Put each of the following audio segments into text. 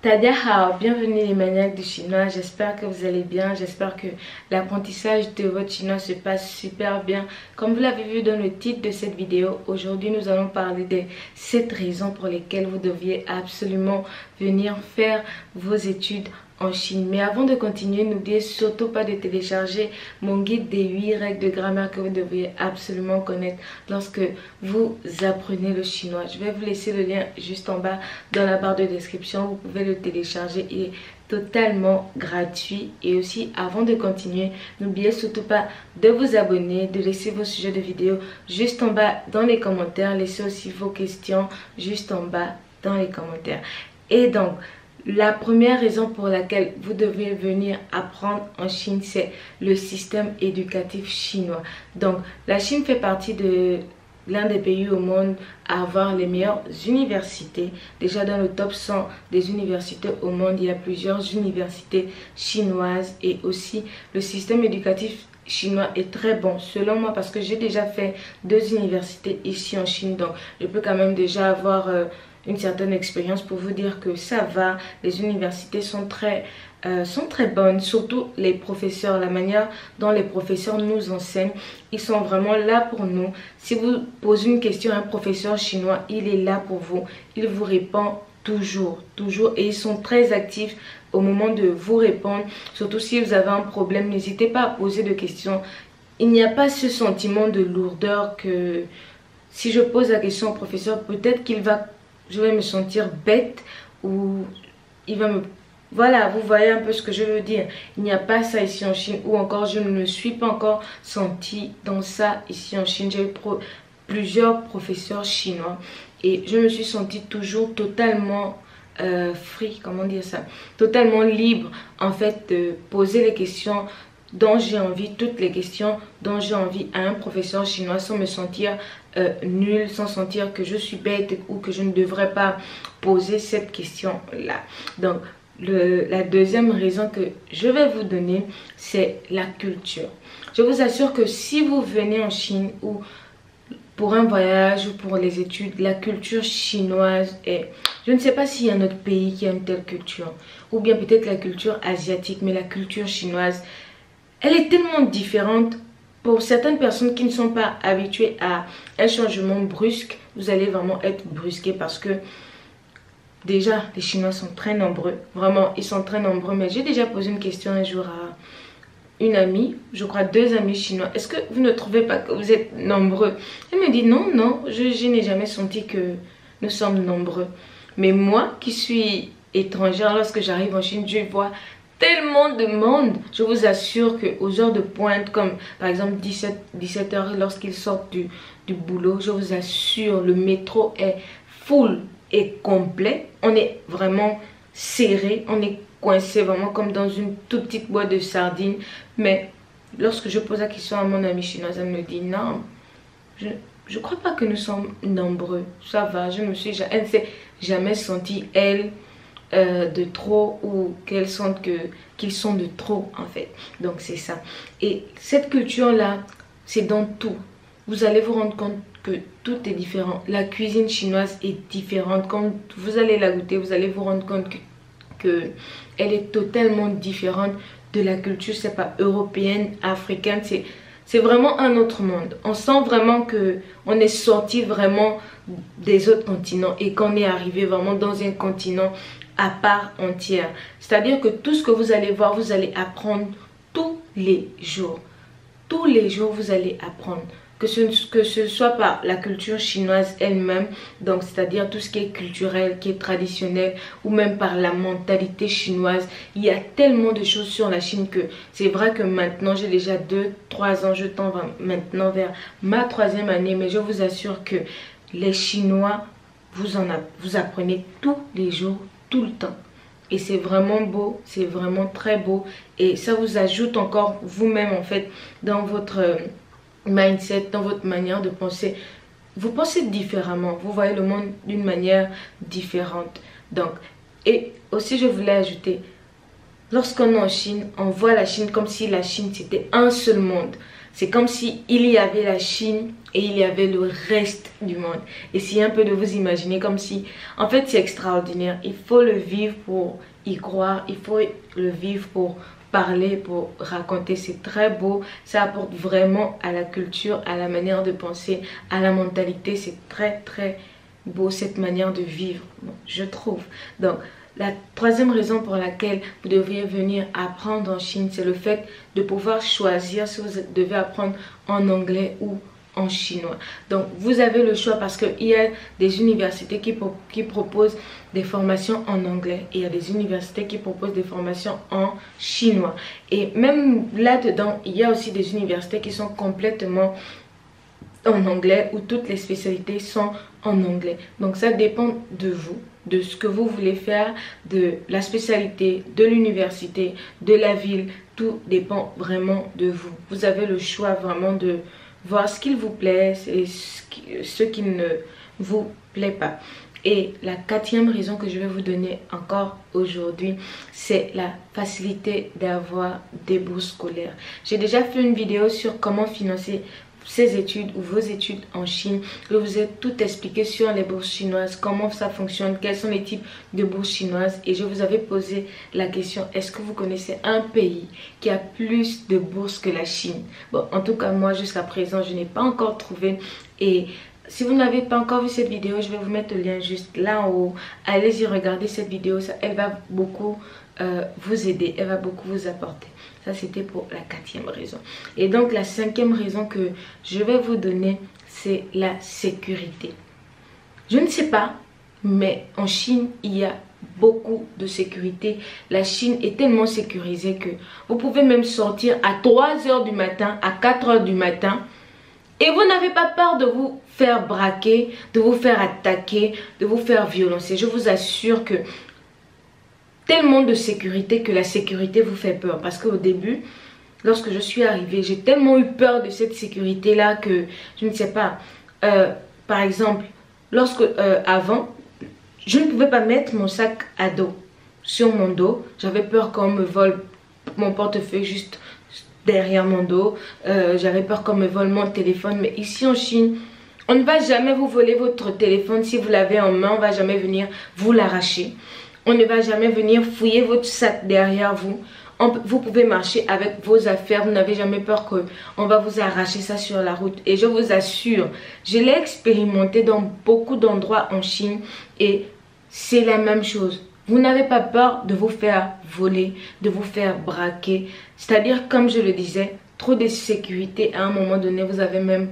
Tadia Hao, bienvenue les maniaques du chinois, j'espère que vous allez bien, j'espère que l'apprentissage de votre chinois se passe super bien. Comme vous l'avez vu dans le titre de cette vidéo, aujourd'hui nous allons parler des 7 raisons pour lesquelles vous devriez absolument venir faire vos études en Chine. Mais avant de continuer, n'oubliez surtout pas de télécharger mon guide des 8 règles de grammaire que vous devriez absolument connaître lorsque vous apprenez le chinois. Je vais vous laisser le lien juste en bas dans la barre de description. Vous pouvez le télécharger, il est totalement gratuit. Et aussi, avant de continuer, n'oubliez surtout pas de vous abonner, de laisser vos sujets de vidéo juste en bas dans les commentaires. Laissez aussi vos questions juste en bas dans les commentaires. Et donc, la première raison pour laquelle vous devez venir apprendre en Chine, c'est le système éducatif chinois. Donc, la Chine fait partie de l'un des pays au monde à avoir les meilleures universités. Déjà dans le top 100 des universités au monde, il y a plusieurs universités chinoises et aussi le système éducatif chinois est très bon selon moi parce que j'ai déjà fait 2 universités ici en Chine. Donc, je peux quand même déjà avoir une certaine expérience pour vous dire que ça va. Les universités sont très bonnes, surtout les professeurs, la manière dont les professeurs nous enseignent, ils sont vraiment là pour nous. Si vous posez une question à un professeur chinois, il est là pour vous, il vous répond toujours et ils sont très actifs au moment de vous répondre. Surtout si vous avez un problème, n'hésitez pas à poser des questions. Il n'y a pas ce sentiment de lourdeur que si je pose la question au professeur, peut-être je vais me sentir bête ou il va me... Voilà, vous voyez un peu ce que je veux dire. Il n'y a pas ça ici en Chine, ou encore je ne me suis pas encore sentie dans ça ici en Chine. J'ai eu plusieurs professeurs chinois et je me suis sentie toujours totalement free, comment dire ça, totalement libre en fait de poser les questions dont j'ai envie, toutes les questions dont j'ai envie à un professeur chinois sans me sentir nulle, sans sentir que je suis bête ou que je ne devrais pas poser cette question-là. Donc, la deuxième raison que je vais vous donner, c'est la culture. Je vous assure que si vous venez en Chine ou pour un voyage ou pour les études, la culture chinoise est... Je ne sais pas s'il y a un autre pays qui a une telle culture, ou bien peut-être la culture asiatique, mais la culture chinoise, elle est tellement différente. Pour certaines personnes qui ne sont pas habituées à un changement brusque, vous allez vraiment être brusqué parce que déjà, les Chinois sont très nombreux. Vraiment, ils sont très nombreux. Mais j'ai déjà posé une question un jour à une amie, je crois 2 amis chinois. Est-ce que vous ne trouvez pas que vous êtes nombreux? Elle me dit non, je n'ai jamais senti que nous sommes nombreux. Mais moi qui suis étrangère, lorsque j'arrive en Chine, je vois tellement de monde. Je vous assure qu'aux heures de pointe, comme par exemple 17 heures lorsqu'ils sortent du boulot, je vous assure, le métro est full et complet. On est vraiment serré, on est coincé vraiment comme dans une toute petite boîte de sardines. Mais lorsque je pose la question à mon amie chinoise, elle me dit non, je crois pas que nous sommes nombreux, ça va. Elle ne s'est jamais sentie elle de trop ou qu'elles sentent qu'ils sont de trop en fait. Donc c'est ça. Et cette culture là, c'est dans tout. Vous allez vous rendre compte que tout est différent. La cuisine chinoise est différente. Quand vous allez la goûter, vous allez vous rendre compte que elle est totalement différente de la culture, c'est pas européenne, africaine, c'est vraiment un autre monde. On sent vraiment que on est sorti vraiment des autres continents et qu'on est arrivé vraiment dans un continent à part entière. C'est-à-dire que tout ce que vous allez voir, vous allez apprendre tous les jours. Tous les jours, vous allez apprendre. Que ce soit par la culture chinoise elle-même, donc c'est-à-dire tout ce qui est culturel, qui est traditionnel, ou même par la mentalité chinoise. Il y a tellement de choses sur la Chine que c'est vrai que maintenant, j'ai déjà 2-3 ans, je tends maintenant vers ma 3e année, mais je vous assure que les Chinois, vous apprenez tous les jours, tout le temps. Et c'est vraiment beau, c'est vraiment très beau. Et ça vous ajoute encore vous-même en fait dans votre mindset, dans votre manière de penser. Vous pensez différemment, vous voyez le monde d'une manière différente. Donc, et aussi je voulais ajouter, lorsqu'on est en Chine, on voit la Chine comme si la Chine c'était un seul monde. C'est comme si il y avait la Chine et il y avait le reste du monde. Essayez un peu de vous imaginer comme si... En fait, c'est extraordinaire. Il faut le vivre pour y croire. Il faut le vivre pour parler, pour raconter. C'est très beau. Ça apporte vraiment à la culture, à la manière de penser, à la mentalité. C'est très, très beau cette manière de vivre, bon, je trouve. Donc, la troisième raison pour laquelle vous devriez venir apprendre en Chine, c'est le fait de pouvoir choisir si vous devez apprendre en anglais ou en chinois. Donc, vous avez le choix parce qu'il y a des universités qui proposent des formations en anglais et il y a des universités qui proposent des formations en chinois. Et même là-dedans, il y a aussi des universités qui sont complètement en anglais où toutes les spécialités sont en anglais. Donc ça dépend de vous, de ce que vous voulez faire, de la spécialité, de l'université, de la ville. Tout dépend vraiment de vous. Vous avez le choix vraiment de voir ce qu'il vous plaît et ce qui ne vous plaît pas. Et la quatrième raison que je vais vous donner encore aujourd'hui, c'est la facilité d'avoir des bourses scolaires. J'ai déjà fait une vidéo sur comment financer ces études ou vos études en Chine. Je vous ai tout expliqué sur les bourses chinoises, comment ça fonctionne, quels sont les types de bourses chinoises. Et je vous avais posé la question, est-ce que vous connaissez un pays qui a plus de bourses que la Chine? Bon, en tout cas, moi, jusqu'à présent, je n'ai pas encore trouvé. Et si vous n'avez pas encore vu cette vidéo, je vais vous mettre le lien juste là en haut. Allez-y, regardez cette vidéo, elle va beaucoup vous aider, elle va beaucoup vous apporter. Ça, c'était pour la quatrième raison. Et donc, la cinquième raison que je vais vous donner, c'est la sécurité. Je ne sais pas, mais en Chine, il y a beaucoup de sécurité. La Chine est tellement sécurisée que vous pouvez même sortir à 3 h du matin, à 4 h du matin. Et vous n'avez pas peur de vous faire braquer, de vous faire attaquer, de vous faire violencer. Je vous assure que tellement de sécurité que la sécurité vous fait peur. Parce qu'au début, lorsque je suis arrivée, j'ai tellement eu peur de cette sécurité-là que, je ne sais pas, par exemple, avant, je ne pouvais pas mettre mon sac à dos sur mon dos. J'avais peur qu'on me vole mon portefeuille juste derrière mon dos. J'avais peur qu'on me vole mon téléphone. Mais ici en Chine, on ne va jamais vous voler votre téléphone. Si vous l'avez en main, on ne va jamais venir vous l'arracher. On ne va jamais venir fouiller votre sac derrière vous. Vous pouvez marcher avec vos affaires. Vous n'avez jamais peur qu'on va vous arracher ça sur la route. Et je vous assure, je l'ai expérimenté dans beaucoup d'endroits en Chine. Et c'est la même chose. Vous n'avez pas peur de vous faire voler, de vous faire braquer. C'est-à-dire, comme je le disais, trop de sécurité. À un moment donné, vous avez même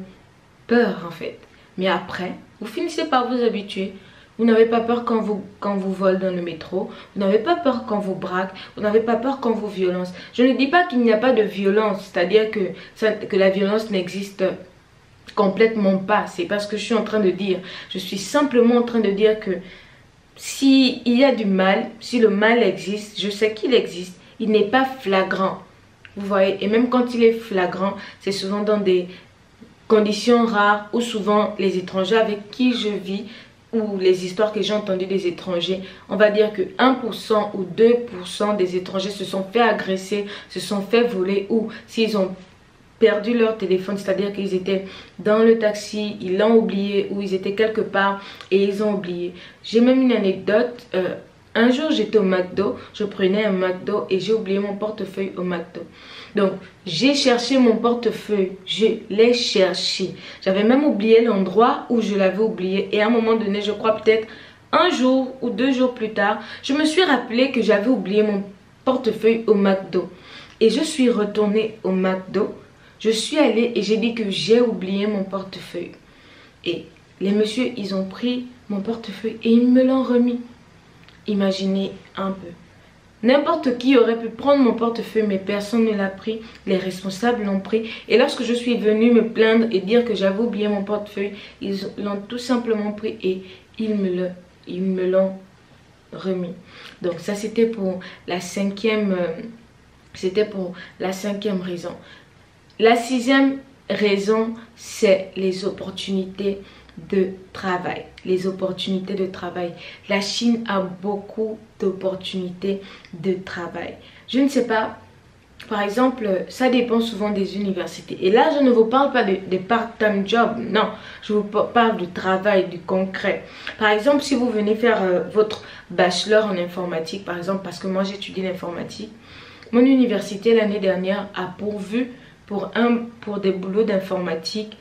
peur en fait. Mais après, vous finissez par vous habituer. Vous n'avez pas peur quand vous vole dans le métro. Vous n'avez pas peur quand vous braque. Vous n'avez pas peur quand vous violence. Je ne dis pas qu'il n'y a pas de violence. C'est-à-dire que la violence n'existe complètement pas. C'est pas ce que je suis en train de dire. Je suis simplement en train de dire que s'il y a du mal, si le mal existe, je sais qu'il existe. Il n'est pas flagrant. Vous voyez. Et même quand il est flagrant, c'est souvent dans des conditions rares ou souvent les étrangers avec qui je vis ou les histoires que j'ai entendues des étrangers, on va dire que 1% ou 2% des étrangers se sont fait agresser, se sont fait voler ou s'ils ont perdu leur téléphone, c'est-à-dire qu'ils étaient dans le taxi, ils l'ont oublié ou ils étaient quelque part et ils ont oublié. J'ai même une anecdote. Un jour, j'étais au McDo, je prenais un McDo et j'ai oublié mon portefeuille au McDo. Donc, j'ai cherché mon portefeuille, je l'ai cherché. J'avais même oublié l'endroit où je l'avais oublié. Et à un moment donné, je crois peut-être un jour ou 2 jours plus tard, je me suis rappelé que j'avais oublié mon portefeuille au McDo. Et je suis retournée au McDo. Je suis allée et j'ai dit que j'ai oublié mon portefeuille. Et les messieurs, ils ont pris mon portefeuille et ils me l'ont remis. Imaginez un peu. N'importe qui aurait pu prendre mon portefeuille, mais personne ne l'a pris. Les responsables l'ont pris. Et lorsque je suis venue me plaindre et dire que j'avais oublié mon portefeuille, ils l'ont tout simplement pris et ils me l'ont remis. Donc ça, c'était pour la cinquième raison. La sixième raison, c'est les opportunités de travail. Les opportunités de travail. La Chine a beaucoup d'opportunités de travail. Je ne sais pas par exemple, ça dépend souvent des universités. Et là, je ne vous parle pas des part-time jobs. Non, je vous parle du travail, du concret. Par exemple, si vous venez faire votre bachelor en informatique, par exemple, parce que moi j'étudie l'informatique, mon université l'année dernière a pourvu pour des boulots d'informatique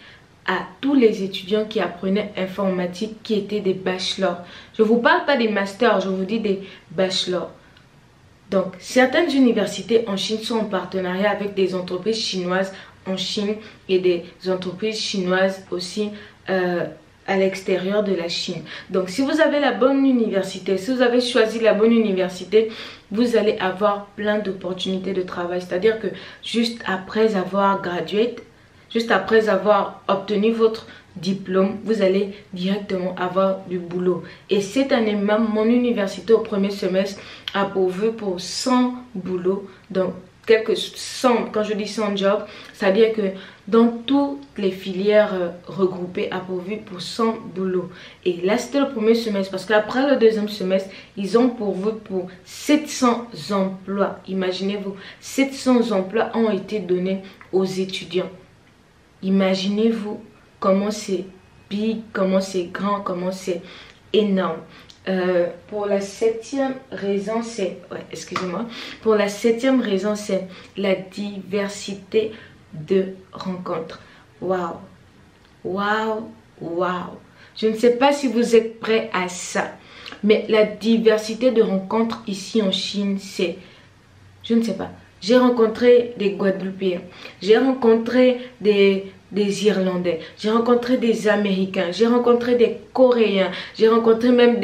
à tous les étudiants qui apprenaient informatique, qui étaient des bachelors. Je ne vous parle pas des masters, je vous dis des bachelors. Donc, certaines universités en Chine sont en partenariat avec des entreprises chinoises en Chine et des entreprises chinoises aussi à l'extérieur de la Chine. Donc, si vous avez la bonne université, si vous avez choisi la bonne université, vous allez avoir plein d'opportunités de travail. C'est-à-dire que juste après avoir gradué, juste après avoir obtenu votre diplôme, vous allez directement avoir du boulot. Et cette année même, mon université au premier semestre a pourvu pour 100 boulots. Donc, quelques 100, quand je dis 100 jobs, c'est-à-dire que dans toutes les filières regroupées a pourvu pour 100 boulots. Et là, c'était le premier semestre, parce qu'après le deuxième semestre, ils ont pourvu pour 700 emplois. Imaginez-vous, 700 emplois ont été donnés aux étudiants. Imaginez-vous comment c'est big, comment c'est grand, comment c'est énorme. Pour la septième raison, c'est... Ouais, excusez-moi. Pour la septième raison, c'est la diversité de rencontres. Waouh! Waouh! Waouh! Je ne sais pas si vous êtes prêts à ça. Mais la diversité de rencontres ici en Chine, c'est... Je ne sais pas. J'ai rencontré des Guadeloupéens. J'ai rencontré des Irlandais, j'ai rencontré des Américains, j'ai rencontré des Coréens, j'ai rencontré même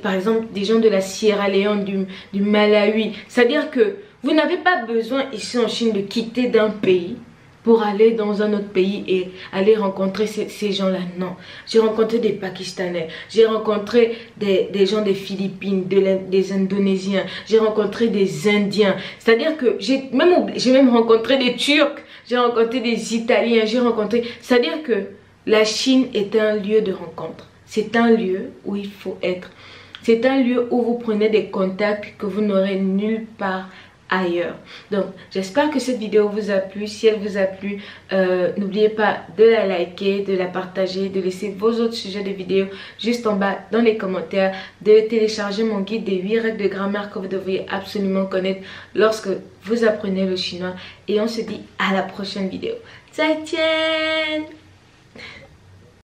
par exemple des gens de la Sierra Leone, du Malawi. C'est-à-dire que vous n'avez pas besoin ici en Chine de quitter d'un pays pour aller dans un autre pays et aller rencontrer ces gens-là. Non, j'ai rencontré des Pakistanais, j'ai rencontré des gens des Philippines, des Indonésiens, j'ai rencontré des Indiens. C'est-à-dire que j'ai même rencontré des Turcs, j'ai rencontré des Italiens, j'ai rencontré... C'est-à-dire que la Chine est un lieu de rencontre. C'est un lieu où il faut être. C'est un lieu où vous prenez des contacts que vous n'aurez nulle part ailleurs. Donc, j'espère que cette vidéo vous a plu. Si elle vous a plu, n'oubliez pas de la liker, de la partager, de laisser vos autres sujets de vidéos juste en bas dans les commentaires, de télécharger mon guide des 8 règles de grammaire que vous devriez absolument connaître lorsque vous apprenez le chinois. Et on se dit à la prochaine vidéo. 再见!